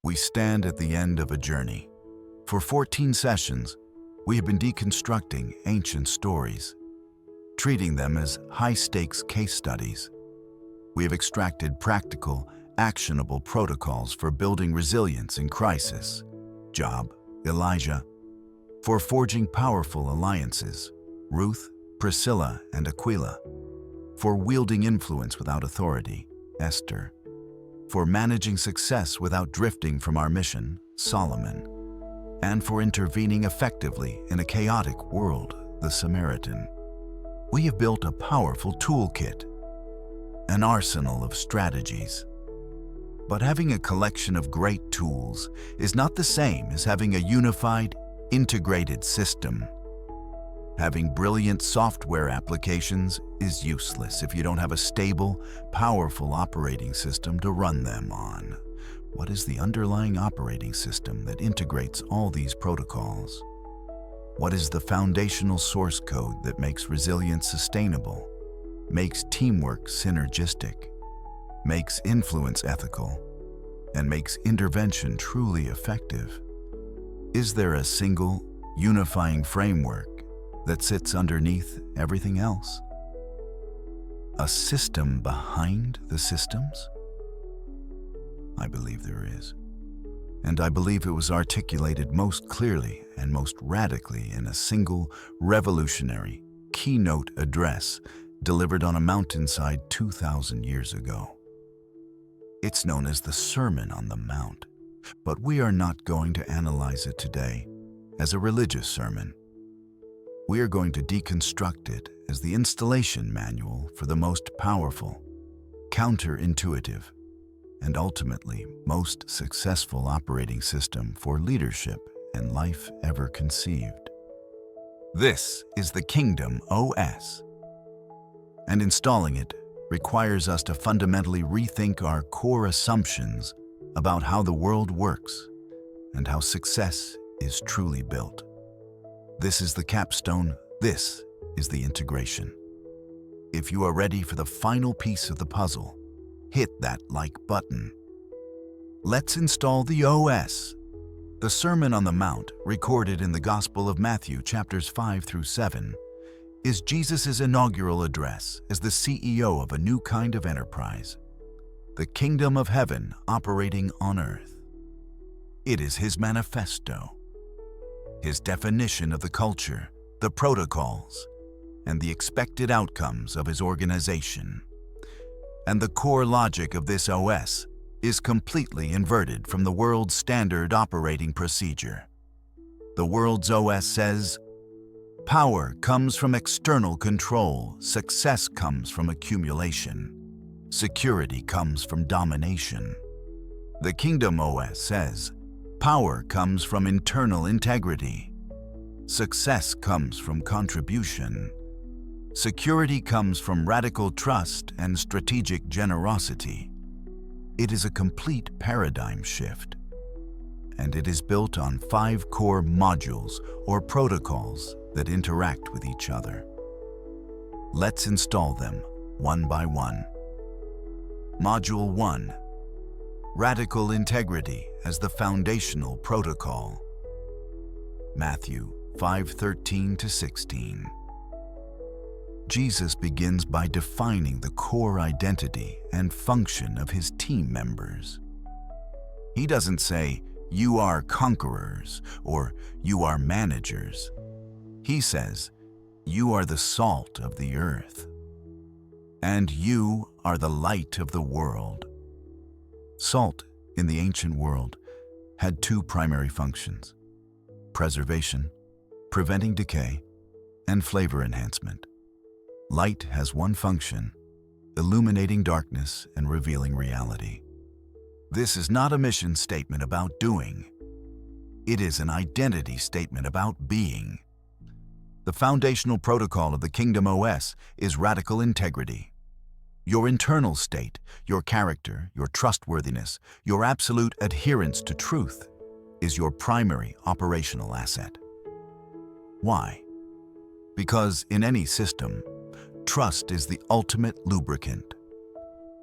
We stand at the end of a journey. For 14 sessions, we have been deconstructing ancient stories, treating them as high-stakes case studies. We have extracted practical, actionable protocols for building resilience in crisis. Job, Elijah. For forging powerful alliances, Ruth, Priscilla, and Aquila. For wielding influence without authority, Esther. For managing success without drifting from our mission, Solomon. And for intervening effectively in a chaotic world, the Samaritan. We have built a powerful toolkit, an arsenal of strategies. But having a collection of great tools is not the same as having a unified, integrated system. Having brilliant software applications is useless if you don't have a stable, powerful operating system to run them on. What is the underlying operating system that integrates all these protocols? What is the foundational source code that makes resilience sustainable, makes teamwork synergistic, makes influence ethical, and makes intervention truly effective? Is there a single, unifying framework that sits underneath everything else? A system behind the systems? I believe there is. And I believe it was articulated most clearly and most radically in a single revolutionary keynote address delivered on a mountainside 2,000 years ago. It's known as the Sermon on the Mount, but we are not going to analyze it today as a religious sermon. We are going to deconstruct it as the installation manual for the most powerful, counterintuitive, and ultimately most successful operating system for leadership and life ever conceived. This is the Kingdom OS, and installing it requires us to fundamentally rethink our core assumptions about how the world works and how success is truly built. This is the capstone, this is the integration. If you are ready for the final piece of the puzzle, hit that like button. Let's install the OS. The Sermon on the Mount, recorded in the Gospel of Matthew chapters 5 through 7, is Jesus' inaugural address as the CEO of a new kind of enterprise, the kingdom of heaven operating on earth. It is his manifesto, his definition of the culture, the protocols, and the expected outcomes of his organization. And the core logic of this OS is completely inverted from the world's standard operating procedure. The world's OS says, power comes from external control, success comes from accumulation, security comes from domination. The Kingdom OS says, power comes from internal integrity. Success comes from contribution. Security comes from radical trust and strategic generosity. It is a complete paradigm shift, and it is built on 5 core modules or protocols that interact with each other. Let's install them one by one. Module 1. Radical integrity as the foundational protocol. Matthew 5:13 to 16. Jesus begins by defining the core identity and function of his team members. He doesn't say, you are conquerors or you are managers. He says, you are the salt of the earth, and you are the light of the world. Salt in the ancient world had 2 primary functions: preservation, preventing decay, and flavor enhancement. Light has 1 function: illuminating darkness and revealing reality. This is not a mission statement about doing. It is an identity statement about being. The foundational protocol of the Kingdom OS is radical integrity. Your internal state, your character, your trustworthiness, your absolute adherence to truth is your primary operational asset. Why? Because in any system, trust is the ultimate lubricant.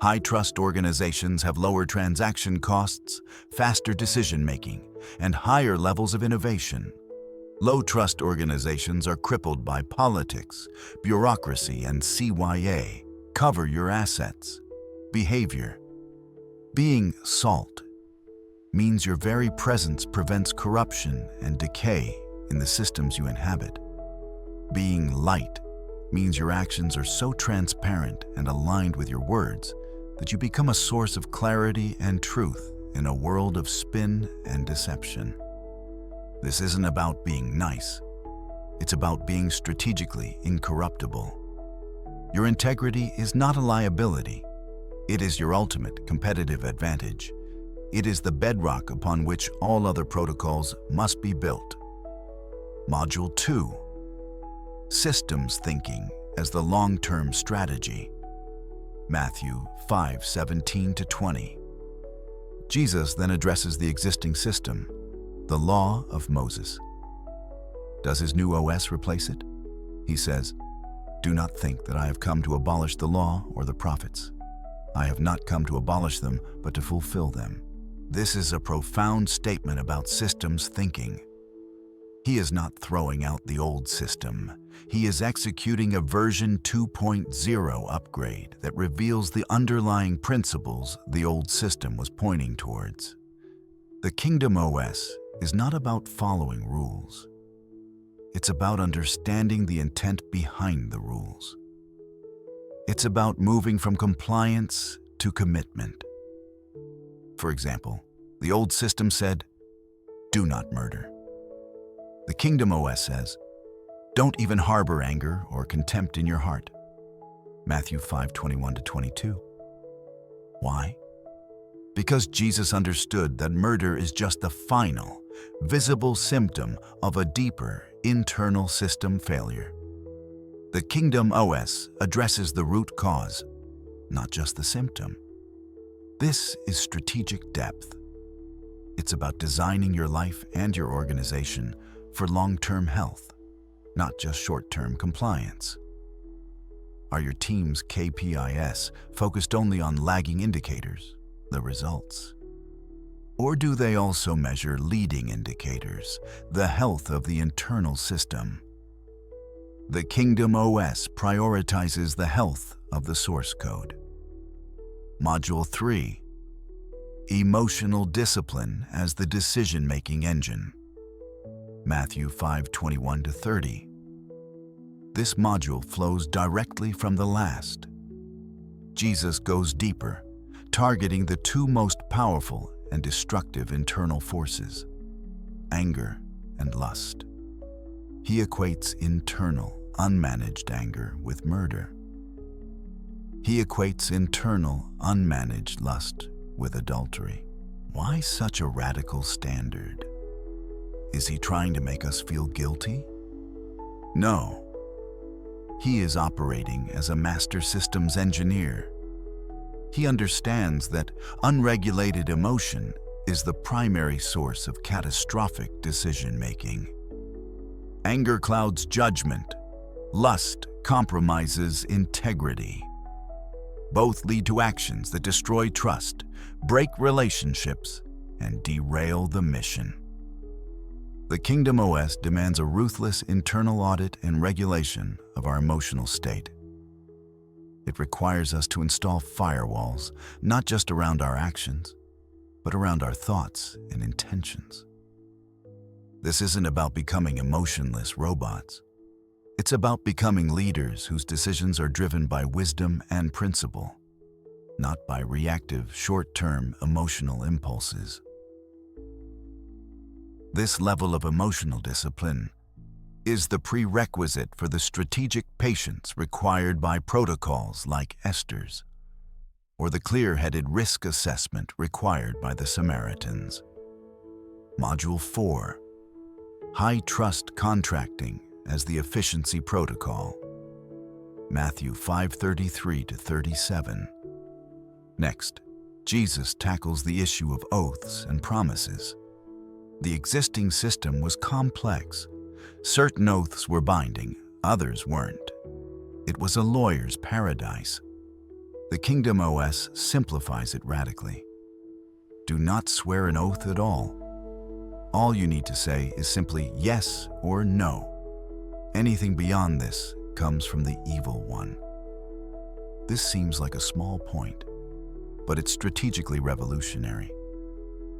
High-trust organizations have lower transaction costs, faster decision-making, and higher levels of innovation. Low-trust organizations are crippled by politics, bureaucracy, and CYA. Cover your assets. Behavior. Being salt means your very presence prevents corruption and decay in the systems you inhabit. Being light means your actions are so transparent and aligned with your words that you become a source of clarity and truth in a world of spin and deception. This isn't about being nice. It's about being strategically incorruptible. Your integrity is not a liability. It is your ultimate competitive advantage. It is the bedrock upon which all other protocols must be built. Module 2. Systems thinking as the long-term strategy. Matthew 5:17-20. Jesus then addresses the existing system, the law of Moses. Does his new OS replace it? He says, "Do not think that I have come to abolish the law or the prophets. I have not come to abolish them, but to fulfill them." This is a profound statement about systems thinking. He is not throwing out the old system. He is executing a version 2.0 upgrade that reveals the underlying principles the old system was pointing towards. The Kingdom OS is not about following rules. It's about understanding the intent behind the rules. It's about moving from compliance to commitment. For example, the old system said, "Do not murder." The Kingdom OS says, "Don't even harbor anger or contempt in your heart." Matthew 5:21-22. Why? Because Jesus understood that murder is just the final, visible symptom of a deeper, internal system failure. The Kingdom OS addresses the root cause, not just the symptom. This is strategic depth. It's about designing your life and your organization for long-term health, not just short-term compliance. Are your team's KPIs focused only on lagging indicators, the results? Or do they also measure leading indicators, the health of the internal system? The Kingdom OS prioritizes the health of the source code. Module 3. Emotional discipline as the decision-making engine. Matthew 5:21-30. This module flows directly from the last. Jesus goes deeper, targeting the two most powerful and destructive internal forces, anger and lust. He equates internal, unmanaged anger with murder. He equates internal, unmanaged lust with adultery. Why such a radical standard? Is he trying to make us feel guilty? No. He is operating as a master systems engineer. He understands that unregulated emotion is the primary source of catastrophic decision-making. Anger clouds judgment. Lust compromises integrity. Both lead to actions that destroy trust, break relationships, and derail the mission. The Kingdom OS demands a ruthless internal audit and regulation of our emotional state. It requires us to install firewalls, not just around our actions, but around our thoughts and intentions. This isn't about becoming emotionless robots. It's about becoming leaders whose decisions are driven by wisdom and principle, not by reactive, short-term emotional impulses. This level of emotional discipline is the prerequisite for the strategic patience required by protocols like Esther's, or the clear-headed risk assessment required by the Samaritans. Module 4. High-trust contracting as the efficiency protocol. Matthew 5:33-37. Next, Jesus tackles the issue of oaths and promises. The existing system was complex. Certain oaths were binding, others weren't. It was a lawyer's paradise. The Kingdom OS simplifies it radically. Do not swear an oath at all. All you need to say is simply yes or no. Anything beyond this comes from the evil one. This seems like a small point, but it's strategically revolutionary.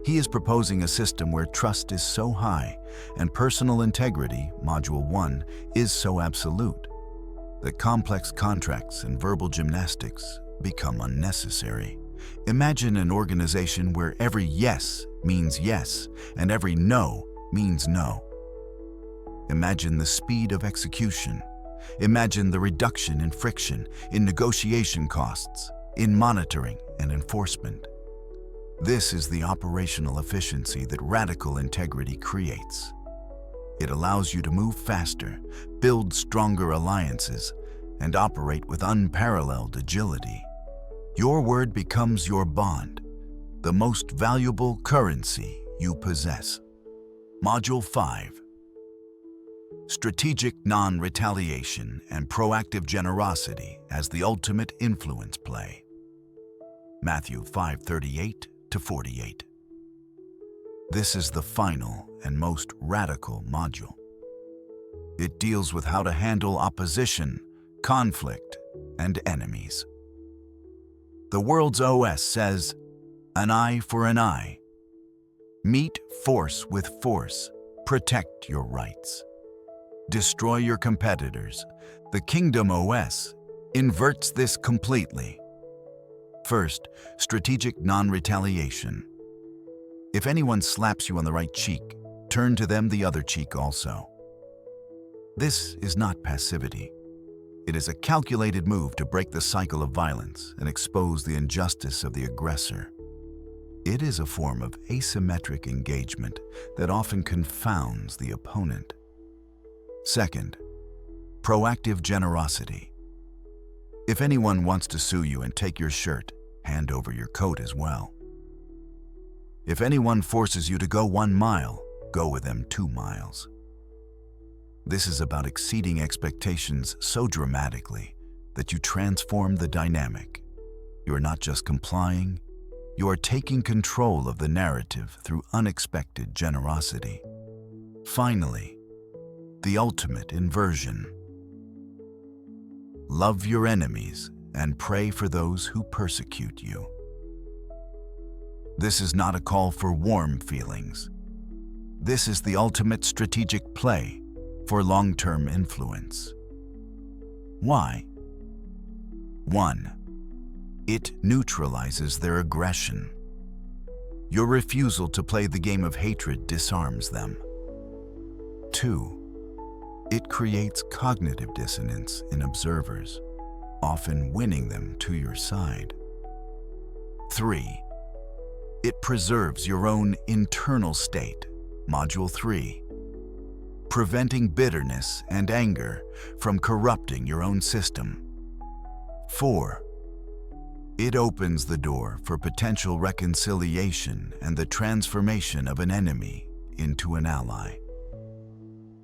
He is proposing a system where trust is so high and personal integrity, Module 1, is so absolute that complex contracts and verbal gymnastics become unnecessary. Imagine an organization where every yes means yes and every no means no. Imagine the speed of execution. Imagine the reduction in friction, in negotiation costs, in monitoring and enforcement. This is the operational efficiency that radical integrity creates. It allows you to move faster, build stronger alliances, and operate with unparalleled agility. Your word becomes your bond, the most valuable currency you possess. Module 5. Strategic non-retaliation and proactive generosity as the ultimate influence play. Matthew 5:38-48. This is the final and most radical module. It deals with how to handle opposition, conflict, and enemies. The world's OS says, an eye for an eye. Meet force with force. Protect your rights. Destroy your competitors. The Kingdom OS inverts this completely. First, strategic non-retaliation. If anyone slaps you on the right cheek, turn to them the other cheek also. This is not passivity. It is a calculated move to break the cycle of violence and expose the injustice of the aggressor. It is a form of asymmetric engagement that often confounds the opponent. Second, proactive generosity. If anyone wants to sue you and take your shirt, hand over your coat as well. If anyone forces you to go 1 mile, go with them 2 miles. This is about exceeding expectations so dramatically that you transform the dynamic. You are not just complying, you are taking control of the narrative through unexpected generosity. Finally, the ultimate inversion. Love your enemies and pray for those who persecute you. This is not a call for warm feelings. This is the ultimate strategic play for long-term influence. Why? 1. It neutralizes their aggression. Your refusal to play the game of hatred disarms them. 2. It creates cognitive dissonance in observers, often winning them to your side. 3. It preserves your own internal state, Module 3, preventing bitterness and anger from corrupting your own system. 4. It opens the door for potential reconciliation and the transformation of an enemy into an ally.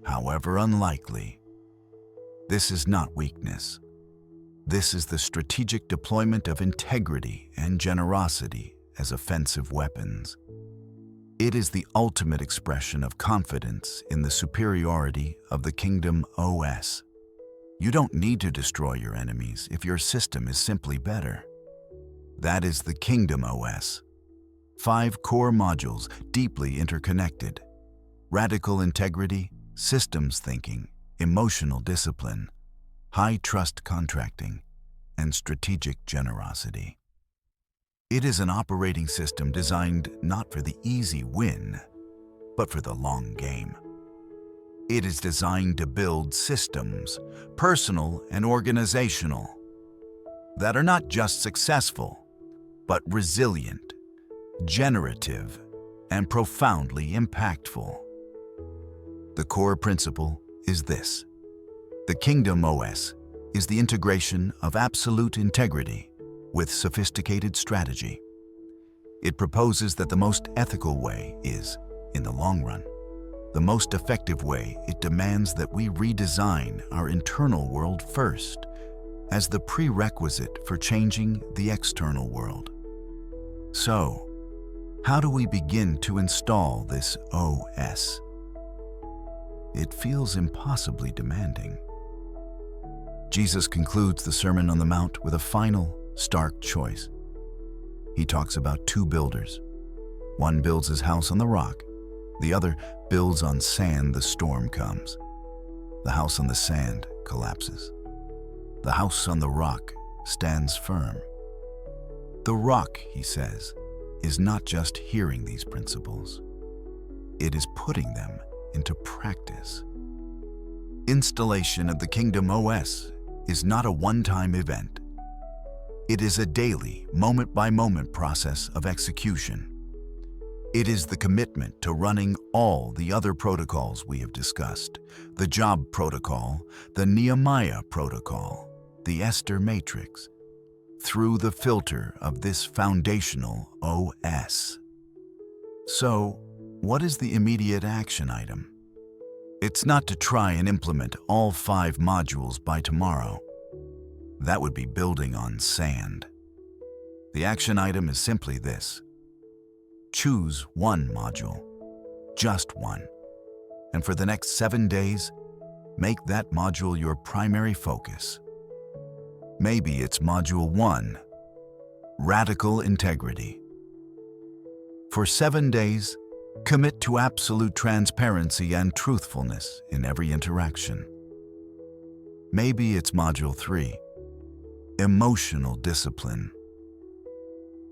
However unlikely, this is not weakness. This is the strategic deployment of integrity and generosity as offensive weapons. It is the ultimate expression of confidence in the superiority of the Kingdom OS. You don't need to destroy your enemies if your system is simply better. That is the Kingdom OS. 5 core modules deeply interconnected. Radical integrity, systems thinking, emotional discipline, high trust contracting, and strategic generosity. It is an operating system designed not for the easy win, but for the long game. It is designed to build systems, personal and organizational, that are not just successful, but resilient, generative, and profoundly impactful. The core principle is this: the Kingdom OS is the integration of absolute integrity with sophisticated strategy. It proposes that the most ethical way is, in the long run, the most effective way. It demands that we redesign our internal world first, as the prerequisite for changing the external world. So, how do we begin to install this OS? It feels impossibly demanding. Jesus concludes the Sermon on the Mount with a final, stark choice. He talks about two builders. One builds his house on the rock. The other builds on sand. The storm comes. The house on the sand collapses. The house on the rock stands firm. The rock, he says, is not just hearing these principles. It is putting them into practice. Installation of the Kingdom OS is not a one-time event. It is a daily, moment-by-moment process of execution. It is the commitment to running all the other protocols we have discussed, the Job Protocol, the Nehemiah Protocol, the Esther Matrix, through the filter of this foundational OS. So, what is the immediate action item? It's not to try and implement all 5 modules by tomorrow. That would be building on sand. The action item is simply this. Choose one module, just one, and for the next 7 days, make that module your primary focus. Maybe it's Module 1, Radical Integrity. For 7 days, commit to absolute transparency and truthfulness in every interaction. Maybe it's Module 3, Emotional Discipline.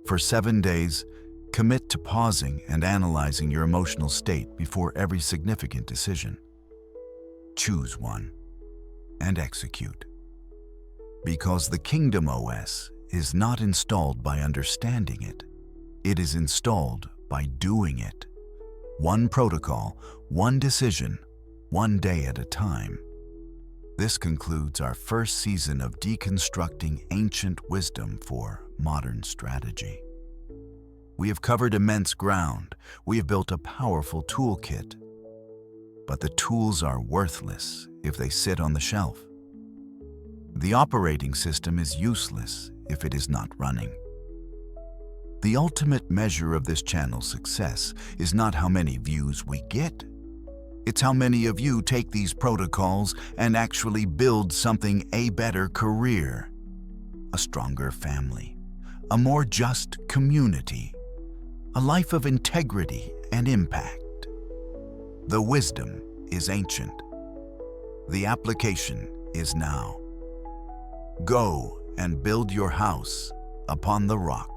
For 7 days, commit to pausing and analyzing your emotional state before every significant decision. Choose one and execute. Because the Kingdom OS is not installed by understanding it. It is installed by doing it. One protocol, one decision, one day at a time. This concludes our first season of deconstructing ancient wisdom for modern strategy. We have covered immense ground. We have built a powerful toolkit. But the tools are worthless if they sit on the shelf. The operating system is useless if it is not running. The ultimate measure of this channel's success is not how many views we get. It's how many of you take these protocols and actually build something: a better career, a stronger family, a more just community, a life of integrity and impact. The wisdom is ancient. The application is now. Go and build your house upon the rock.